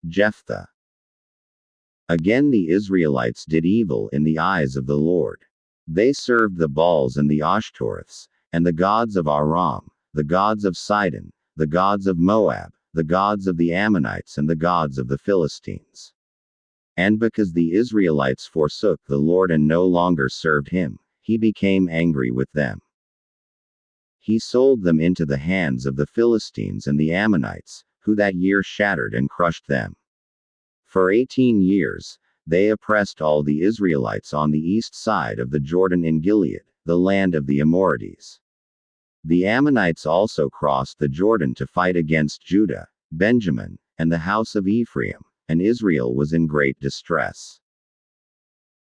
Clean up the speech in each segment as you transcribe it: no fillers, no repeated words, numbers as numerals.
Jephthah. Again the Israelites did evil in the eyes of the Lord. They served the Baals and the Ashtoreths, and the gods of Aram, the gods of Sidon, the gods of Moab, the gods of the Ammonites and the gods of the Philistines. And because the Israelites forsook the Lord and no longer served him, he became angry with them. He sold them into the hands of the Philistines and the Ammonites, who that year shattered and crushed them. For 18 years, they oppressed all the Israelites on the east side of the Jordan in Gilead, the land of the Amorites. The Ammonites also crossed the Jordan to fight against Judah, Benjamin, and the house of Ephraim, and Israel was in great distress.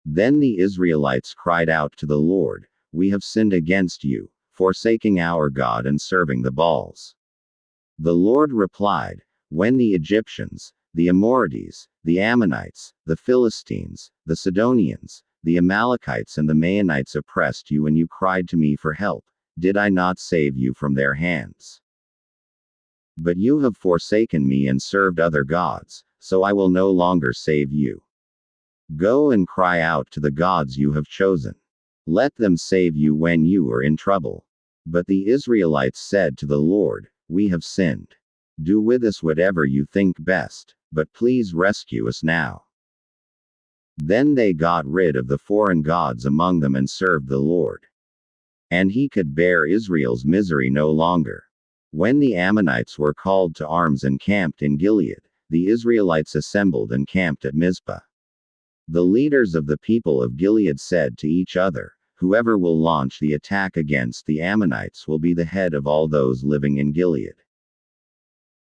Then the Israelites cried out to the Lord, "We have sinned against you, forsaking our God and serving the Baals." The Lord replied, "When the Egyptians, the Amorites, the Ammonites, the Philistines, the Sidonians, the Amalekites and the Maonites oppressed you and you cried to me for help, did I not save you from their hands? But you have forsaken me and served other gods, so I will no longer save you. Go and cry out to the gods you have chosen. Let them save you when you are in trouble." But the Israelites said to the Lord, "We have sinned. Do with us whatever you think best, but please rescue us now." Then they got rid of the foreign gods among them and served the Lord. And he could bear Israel's misery no longer. When the Ammonites were called to arms and camped in Gilead, the Israelites assembled and camped at Mizpah. The leaders of the people of Gilead said to each other, "Whoever will launch the attack against the Ammonites will be the head of all those living in Gilead."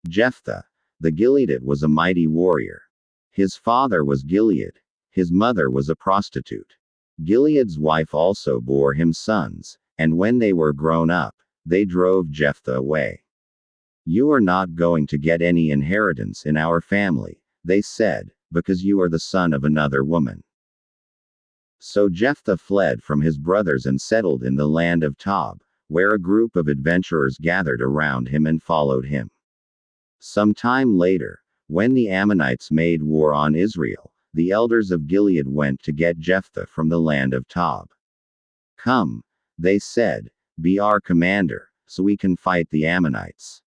Jephthah the Gileadite was a mighty warrior. His father was Gilead. His mother was a prostitute. Gilead's wife also bore him sons, and when they were grown up, they drove Jephthah away. "You are not going to get any inheritance in our family," they said, "because you are the son of another woman." So Jephthah fled from his brothers and settled in the land of Tob, where a group of adventurers gathered around him and followed him. Some time later, when the Ammonites made war on Israel, the elders of Gilead went to get Jephthah from the land of Tob. "Come," they said, "be our commander, so we can fight the Ammonites."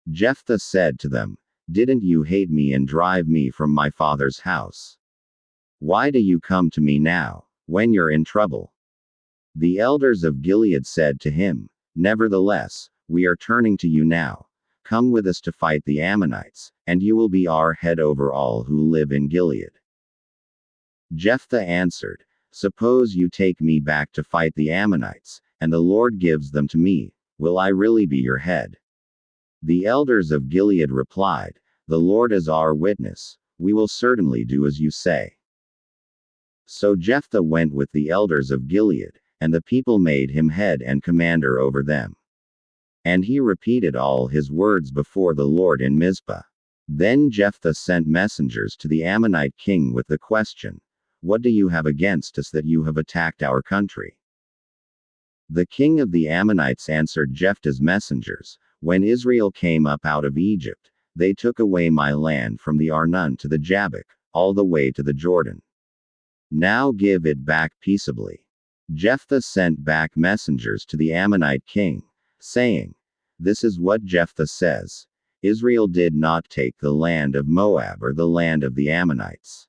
Jephthah said to them, "Didn't you hate me and drive me from my father's house? Why do you come to me now, when you're in trouble?" The elders of Gilead said to him, "Nevertheless, we are turning to you now. Come with us to fight the Ammonites, and you will be our head over all who live in Gilead." Jephthah answered, "Suppose you take me back to fight the Ammonites, and the Lord gives them to me, will I really be your head?" The elders of Gilead replied, "The Lord is our witness, we will certainly do as you say." So Jephthah went with the elders of Gilead, and the people made him head and commander over them. And he repeated all his words before the Lord in Mizpah. Then Jephthah sent messengers to the Ammonite king with the question, "What do you have against us that you have attacked our country?" The king of the Ammonites answered Jephthah's messengers, "When Israel came up out of Egypt, they took away my land from the Arnon to the Jabbok, all the way to the Jordan. Now give it back peaceably." Jephthah sent back messengers to the Ammonite king, saying, "This is what Jephthah says, Israel did not take the land of Moab or the land of the Ammonites.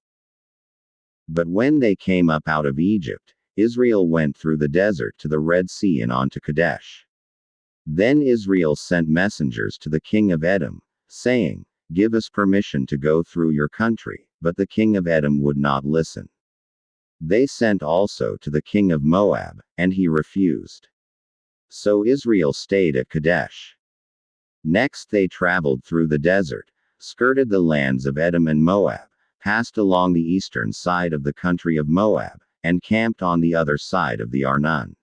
But when they came up out of Egypt, Israel went through the desert to the Red Sea and on to Kadesh. Then Israel sent messengers to the king of Edom, saying, 'Give us permission to go through your country,' but the king of Edom would not listen. They sent also to the king of Moab, and he refused. So Israel stayed at Kadesh. Next they traveled through the desert, skirted the lands of Edom and Moab, passed along the eastern side of the country of Moab, and camped on the other side of the Arnon.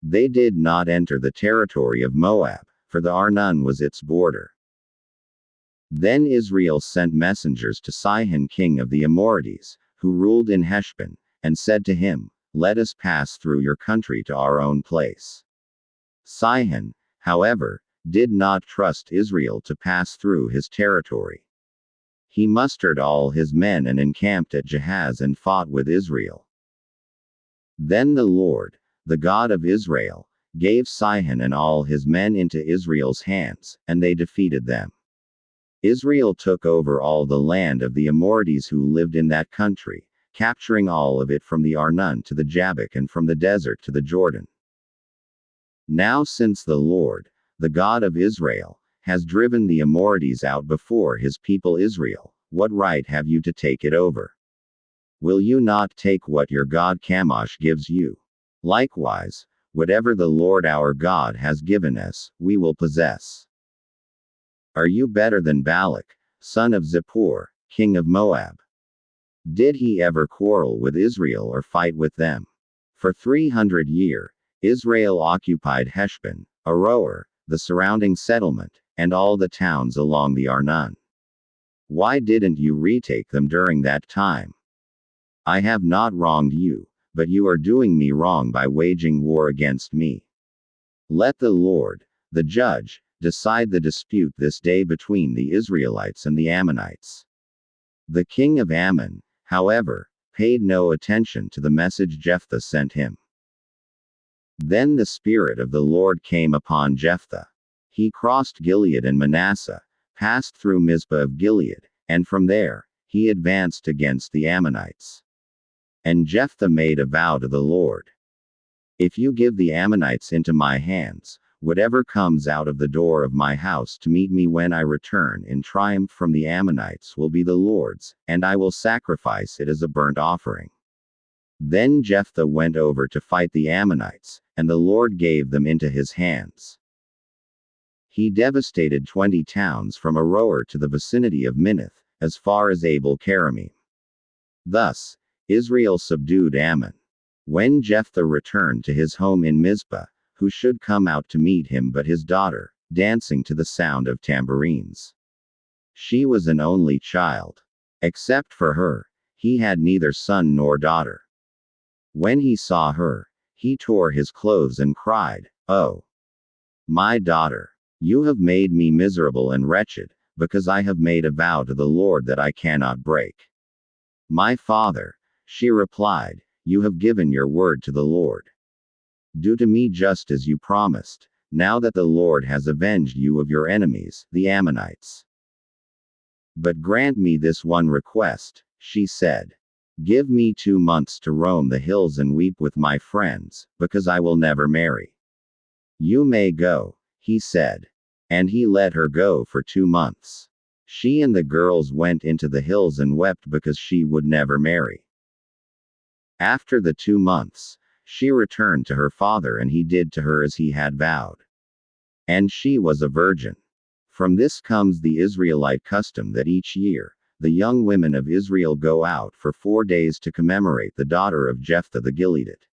They did not enter the territory of Moab, for the Arnon was its border. Then Israel sent messengers to Sihon king of the Amorites, who ruled in Heshbon, and said to him, 'Let us pass through your country to our own place.' Sihon, however, did not trust Israel to pass through his territory. he mustered all his men and encamped at Jahaz and fought with Israel. Then the Lord, the God of Israel, gave Sihon and all his men into Israel's hands, and they defeated them. Israel took over all the land of the Amorites who lived in that country, capturing all of it from the Arnon to the Jabbok and from the desert to the Jordan. Now since the Lord, the God of Israel, has driven the Amorites out before his people Israel, what right have you to take it over? Will you not take what your god Chemosh gives you? Likewise, whatever the Lord our God has given us, we will possess. Are you better than Balak, son of Zippor, king of Moab? Did he ever quarrel with Israel or fight with them? For 300 years, Israel occupied Heshbon, Aroer, the surrounding settlement, and all the towns along the Arnon. Why didn't you retake them during that time? I have not wronged you, but you are doing me wrong by waging war against me. Let the Lord, the judge, decide the dispute this day between the Israelites and the Ammonites. The king of Ammon, however, paid no attention to the message Jephthah sent him. Then the Spirit of the Lord came upon Jephthah. He crossed Gilead and Manasseh, passed through Mizpah of Gilead, and from there, he advanced against the Ammonites. And Jephthah made a vow to the Lord. If you give the Ammonites into my hands, whatever comes out of the door of my house to meet me when I return in triumph from the Ammonites will be the Lord's, and I will sacrifice it as a burnt offering. Then Jephthah went over to fight the Ammonites, and the Lord gave them into his hands. He devastated 20 towns from Aroer to the vicinity of Minnith, as far as Abel Keramim. Thus, Israel subdued Ammon. When Jephthah returned to his home in Mizpah, who should come out to meet him but his daughter, dancing to the sound of tambourines? She was an only child. Except for her, he had neither son nor daughter. When he saw her, he tore his clothes and cried, "Oh, my daughter! You have made me miserable and wretched, because I have made a vow to the Lord that I cannot break." "My father," she replied, "you have given your word to the Lord. Do to me just as you promised, now that the Lord has avenged you of your enemies, the Ammonites. But grant me this one request," she said. "Give me 2 months to roam the hills and weep with my friends, because I will never marry." "You may go," he said. And he let her go for 2 months. She and the girls went into the hills and wept because she would never marry. After the 2 months, she returned to her father and he did to her as he had vowed. And she was a virgin. From this comes the Israelite custom that each year, the young women of Israel go out for 4 days to commemorate the daughter of Jephthah the Gileadite.